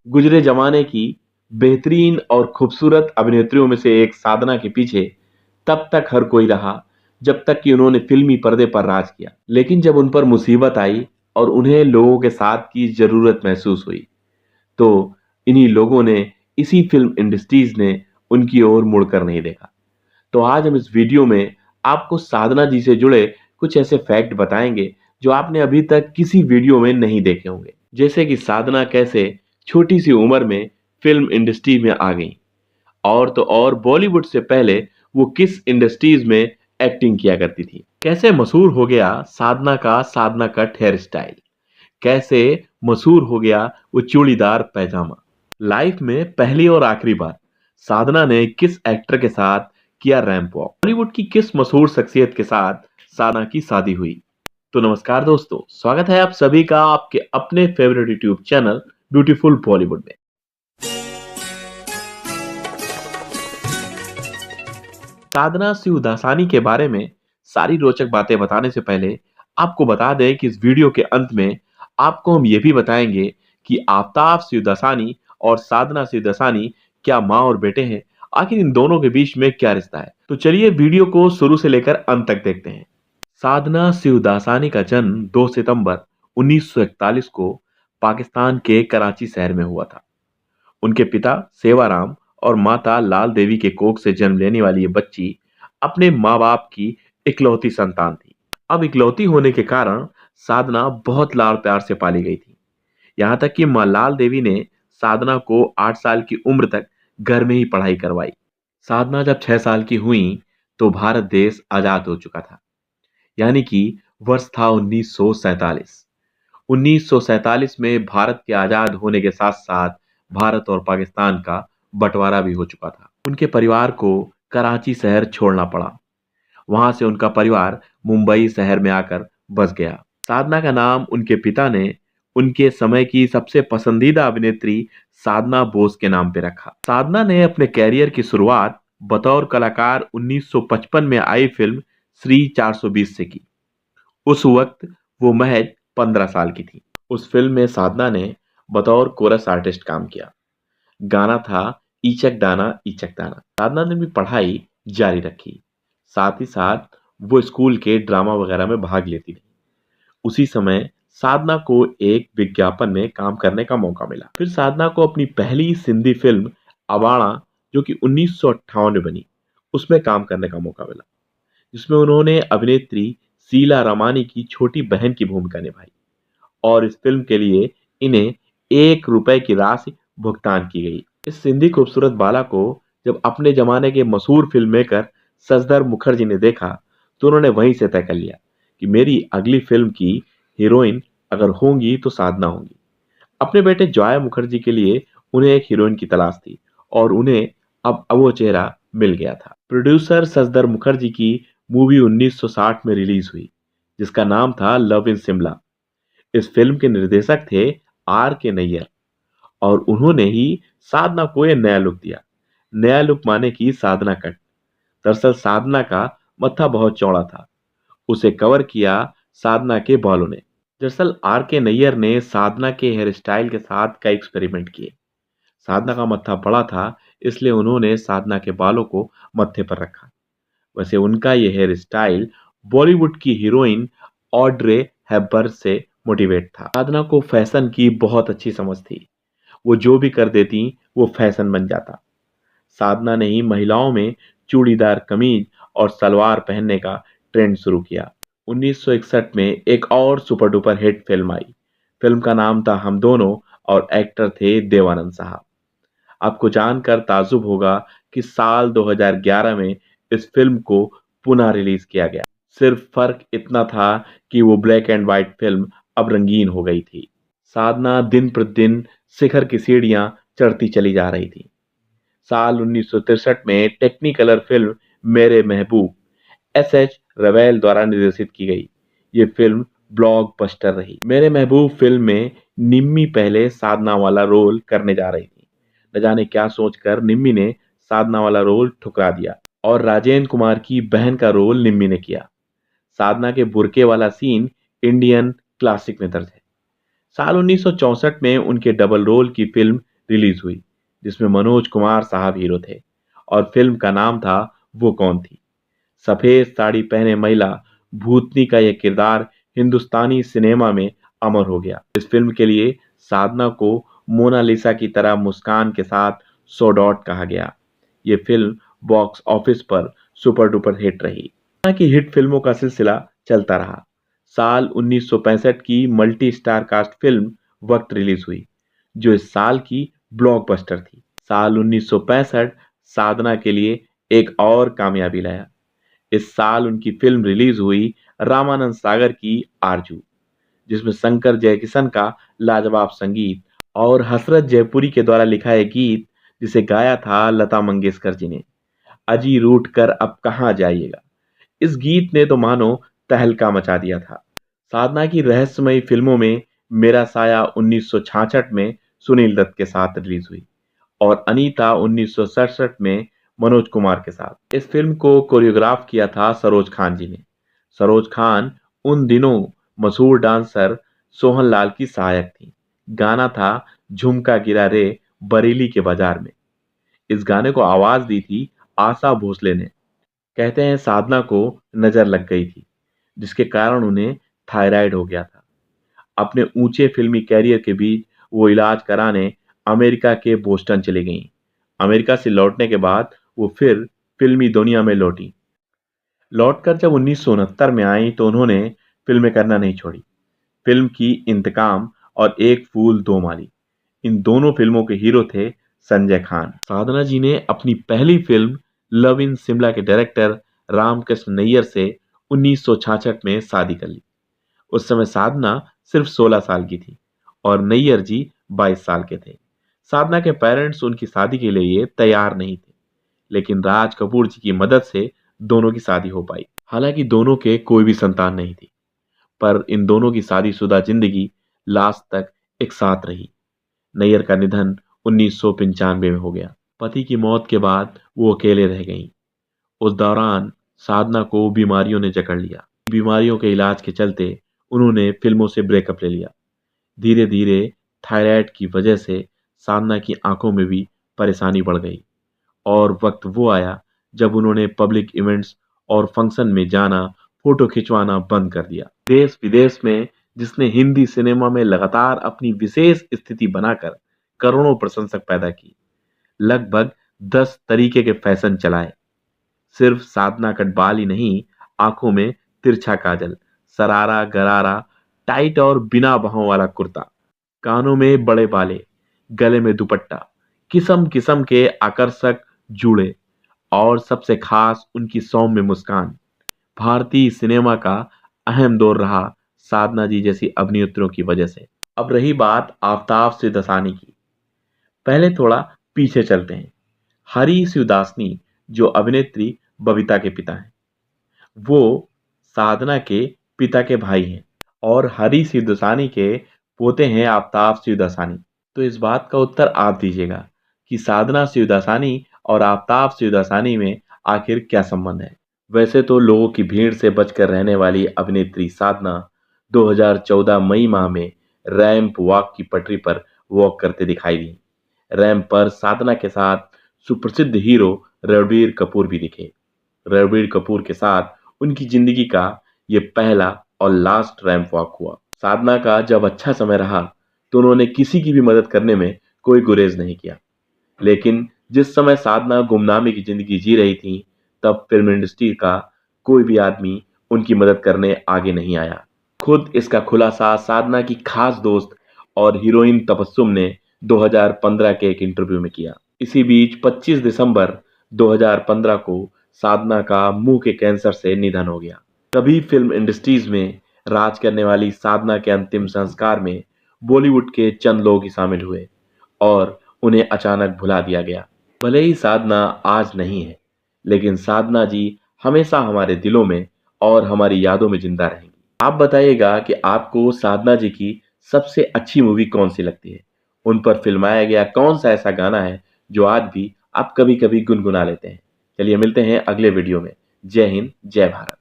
गुजरे जमाने की बेहतरीन और खूबसूरत अभिनेत्रियों में से एक साधना के पीछे तब तक हर कोई रहा जब तक कि उन्होंने फिल्मी पर्दे पर राज किया। लेकिन जब उन पर मुसीबत आई और उन्हें लोगों के साथ की जरूरत महसूस हुई, तो इन्हीं लोगों ने, इसी फिल्म इंडस्ट्रीज ने उनकी ओर मुड़कर नहीं देखा। तो आज हम इस वीडियो में आपको साधना जी से जुड़े कुछ ऐसे फैक्ट बताएंगे जो आपने अभी तक किसी वीडियो में नहीं देखे होंगे। जैसे कि साधना कैसे छोटी सी उम्र में फिल्म इंडस्ट्री में आ गई, और तो और बॉलीवुड से पहले वो किस इंडस्ट्रीज में एक्टिंग किया करती थी। कैसे मशहूर हो गया साधना कट हेयर स्टाइल, कैसे मशहूर हो गया वो चूड़ीदार पैजामा। लाइफ में पहली और आखिरी बार साधना ने किस एक्टर के साथ किया रैंप वॉक, बॉलीवुड की किस मशहूर शख्सियत के साथ साधना की शादी हुई। तो नमस्कार दोस्तों, स्वागत है आप सभी का आपके अपने favourite YouTube channel beautiful Bollywood में। साधना शिवदासानी के बारे में सारी रोचक बातें बताने से पहले आपको बता दें कि इस वीडियो के अंत में आपको हम ये भी बताएंगे कि आफताब शिवदासानी और साधना शिवदासानी क्या माँ और बेटे हैं, आखिर इन दोनों के बीच में क्या रिश्ता है। तो चलिए वीडियो को शुरू से लेकर अंत तक देखते हैं। साधना शिवदासानी का जन्म 2 सितंबर 1941 को पाकिस्तान के कराची शहर में हुआ था। उनके पिता सेवाराम और माता लाल देवी के कोख से जन्म लेने वाली ये बच्ची अपने माँ बाप की इकलौती संतान थी। अब इकलौती होने के कारण साधना बहुत लाड़ प्यार से पाली गई थी। यहाँ तक कि माँ लाल देवी ने साधना को 8 साल की उम्र तक घर में ही पढ़ाई करवाई। साधना जब 6 साल की हुई तो भारत देश आजाद हो चुका था, यानी कि वर्ष था 1947। 1947 में भारत के आजाद होने के साथ साथ भारत और पाकिस्तान का बंटवारा भी हो चुका था। उनके परिवार को कराची शहर छोड़ना पड़ा। वहां से उनका परिवार मुंबई शहर में आकर बस गया। साधना का नाम उनके पिता ने उनके समय की सबसे पसंदीदा अभिनेत्री साधना बोस के नाम पे रखा। साधना ने अपने कैरियर की शुरुआत बतौर कलाकार 1955 में आई फिल्म श्री 420 से की। उस वक्त वो महज 15 साल की थी। उस फिल्म में साधना ने बतौर कोरस आर्टिस्ट काम किया। गाना था इचक दाना। साधना ने भी पढ़ाई जारी रखी, साथ ही साथ वो स्कूल के ड्रामा वगैरह में भाग लेती थी। उसी समय साधना को एक विज्ञापन में काम करने का मौका मिला। फिर साधना को अपनी पहली सिंधी फिल्म अवाणा, जो कि 1958 में बनी, उसमें काम करने का मौका मिला, जिसमें उन्होंने अभिनेत्री शीला रामानी की छोटी बहन की भूमिका निभाई। और इस फिल्म के लिए इन्हें 1 रुपए की राशि भुगतान की गई। इस सिंधी खूबसूरत बाला को जब अपने जमाने के मशहूर फिल्म मेकर सजदर मुखर्जी ने देखा, तो उन्होंने वहीं से तय कर लिया कि मेरी अगली फिल्म की हीरोइन अगर होंगी तो साधना होंगी। अपने बेटे जॉय मुखर्जी के लिए उन्हें एक हीरोइन की तलाश थी, और उन्हें अब वो चेहरा मिल गया था। प्रोड्यूसर सजदर मुखर्जी की मूवी 1960 में रिलीज हुई, जिसका नाम था लव इन शिमला। इस फिल्म के निर्देशक थे आर के नैयर, और उन्होंने ही साधना को यह नया लुक दिया। नया लुक माने कि साधना कट। दरअसल साधना का मत्था बहुत चौड़ा था, उसे कवर किया साधना के बालों ने। दरअसल आर के नैयर ने साधना के हेयर स्टाइल के साथ कई एक्सपेरिमेंट किए। साधना का मत्था बड़ा था, इसलिए उन्होंने साधना के बालों को मत्थे पर रखा। वैसे उनका ये हेयर स्टाइल बॉलीवुड की हीरोइन ऑड्रे हेपबर्न से मोटिवेट था। साधना को फैशन की बहुत अच्छी समझ थी। वो जो भी कर देती वो फैशन बन जाता। साधना ने ही महिलाओं में चूड़ीदार कमीज और सलवार पहनने का ट्रेंड शुरू किया। 1961 में एक और सुपर डुपर हिट फिल्म आई। फिल्म का नाम था हम दोनों, और एक्टर थे देवानंद साहब। आपको जानकर ताज्जुब होगा कि साल 2011 में इस फिल्म को पुनः रिलीज किया गया। सिर्फ फर्क इतना था कि वो ब्लैक एंड व्हाइट फिल्म अब रंगीन हो गई थी। साधना दिन प्रतिदिन शिखर की सीढ़ियां चढ़ती चली जा रही थी। साल 1963 में टेक्निकलर फिल्म मेरे महबूब एस एच रवेल द्वारा निर्देशित की गई। ये फिल्म ब्लॉकबस्टर रही। मेरे महबूब फिल्म में निम्मी पहले साधना वाला रोल करने जा रही थी। न जाने क्या सोचकर निम्मी ने साधना वाला रोल ठुकरा दिया, और राजेंद्र कुमार की बहन का रोल निम्मी ने किया। साधना के बुरके वाला सीन इंडियन क्लासिक में दर्ज है। साल 1964 में उनके डबल रोल की फिल्म रिलीज हुई, जिसमें मनोज कुमार साहब हीरो थे और फिल्म का नाम था वो कौन थी। सफेद साड़ी पहने महिला भूतनी का यह किरदार हिंदुस्तानी सिनेमा में अमर हो गया। इस फिल्म के लिए साधना को मोनालिसा की तरह मुस्कान के साथ 100 डॉट कहा गया। ये फिल्म बॉक्स ऑफिस पर सुपर डुपर हिट रही। साधना की हिट फिल्मों का सिलसिला चलता रहा। साल 1965 की मल्टी स्टार कास्ट फिल्म वक्त रिलीज हुई, जो इस साल की ब्लॉकबस्टर थी। साल 1965 साधना के लिए एक और कामयाबी लाया। इस साल उनकी फिल्म रिलीज हुई रामानंद सागर की आरजू, जिसमें शंकर जयकिशन का लाजवाब संगीत और हसरत जयपुरी के द्वारा लिखा यह गीत, जिसे गाया था लता मंगेशकर जी ने, अजी रूठ कर अब कहाँ जाइएगा। इस गीत ने तो मानो तहलका मचा दिया था। साधना की रहस्यमयी फिल्मों में मेरा साया 1966 में सुनील दत्त के साथ रिलीज हुई और अनीता 1967 में मनोज कुमार के साथ। इस फिल्म को कोरियोग्राफ किया था सरोज खान जी ने। सरोज खान उन दिनों मशहूर डांसर सोहन लाल की सहायक थी। गाना था झुमका गिरा रे बरेली के बाजार में। इस गाने को आवाज दी थी आशा भोसले ने। कहते हैं साधना को नजर लग गई थी, जिसके कारण उन्हें थायराइड हो गया था। अपने ऊंचे फिल्मी कैरियर के बीच वो इलाज कराने अमेरिका के बोस्टन चली गईं। अमेरिका से लौटने के बाद वो फिर फिल्मी दुनिया में लौटी। लौटकर जब 1969 में आई तो उन्होंने फिल्में करना नहीं छोड़ी। फिल्म की इंतकाम और एक फूल दो माली, इन दोनों फिल्मों के हीरो थे संजय खान। साधना जी ने अपनी पहली फिल्म लव इन शिमला के डायरेक्टर रामकृष्ण नैयर से 1966 में शादी कर ली। उस समय साधना सिर्फ 16 साल की थी और नैयर जी 22 साल के थे। साधना के पेरेंट्स उनकी शादी के लिए तैयार नहीं थे, लेकिन राज कपूर जी की मदद से दोनों की शादी हो पाई। हालांकि दोनों के कोई भी संतान नहीं थी, पर इन दोनों की शादीशुदा जिंदगी लास्ट तक एक साथ रही। नैयर का निधन 1995 में हो गया। पति की मौत के बाद वो अकेले रह गईं। उस दौरान साधना को बीमारियों ने जकड़ लिया। बीमारियों के इलाज के चलते उन्होंने फिल्मों से ब्रेकअप ले लिया। धीरे धीरे थायराइड की वजह से साधना की आंखों में भी परेशानी बढ़ गई और वक्त वो आया जब उन्होंने पब्लिक इवेंट्स और फंक्शन में जाना, फोटो खिंचवाना बंद कर दिया। देश विदेश में जिसने हिंदी सिनेमा में लगातार अपनी विशेष स्थिति बनाकर करोड़ों प्रशंसक पैदा की, लगभग 10 तरीके के फैशन चलाए। सिर्फ साधना कट बाल ही नहीं, आंखों में तिरछा काजल, सरारा गरारा, टाइट और बिना बाहों वाला कुर्ता, कानों में बड़े बाले, गले में दुपट्टा, किस्म किस्म के आकर्षक जूड़े और सबसे खास उनकी सौम्य मुस्कान। भारतीय सिनेमा का अहम दौर रहा साधना जी जैसी अभिनेत्रियों की वजह से। अब रही बात आफ्ताब शिवदासानी की। पहले थोड़ा पीछे चलते हैं। हरी शिवदासनी जो अभिनेत्री बबीता के पिता हैं, वो साधना के पिता के भाई हैं और हरी शिवदासानी के पोते हैं आफ्ताब शिवदासानी। तो इस बात का उत्तर आप दीजिएगा कि साधना शिवदासानी और आफ्ताब शिवदासानी में आखिर क्या संबंध है। वैसे तो लोगों की भीड़ से बचकर रहने वाली अभिनेत्री साधना 2014 मई माह में रैंप वॉक की पटरी पर वॉक करते दिखाई दी। रैंप पर साधना के साथ सुप्रसिद्ध हीरो रणबीर कपूर भी दिखे। रणबीर कपूर के साथ उनकी जिंदगी का ये पहला और लास्ट रैंप वॉक हुआ। साधना का जब अच्छा समय रहा तो उन्होंने किसी की भी मदद करने में कोई गुरेज नहीं किया, लेकिन जिस समय साधना गुमनामी की जिंदगी जी रही थी, तब फिल्म इंडस्ट्री का कोई भी आदमी उनकी मदद करने आगे नहीं आया। खुद इसका खुलासा साधना की खास दोस्त और हीरोइन तबस्सुम ने 2015 के एक इंटरव्यू में किया। इसी बीच 25 दिसंबर 2015 को साधना का मुंह के कैंसर से निधन हो गया। तभी फिल्म इंडस्ट्रीज में राज करने वाली साधना के अंतिम संस्कार में बॉलीवुड के चंद लोग ही शामिल हुए और उन्हें अचानक भुला दिया गया। भले ही साधना आज नहीं है, लेकिन साधना जी हमेशा हमारे दिलों में और हमारी यादों में जिंदा रहेंगी। आप बताइएगा कि आपको साधना जी की सबसे अच्छी मूवी कौन सी लगती है। उन पर फिल्माया गया कौन सा ऐसा गाना है जो आज भी आप कभी कभी गुनगुना लेते हैं। चलिए मिलते हैं अगले वीडियो में। जय हिंद, जय भारत।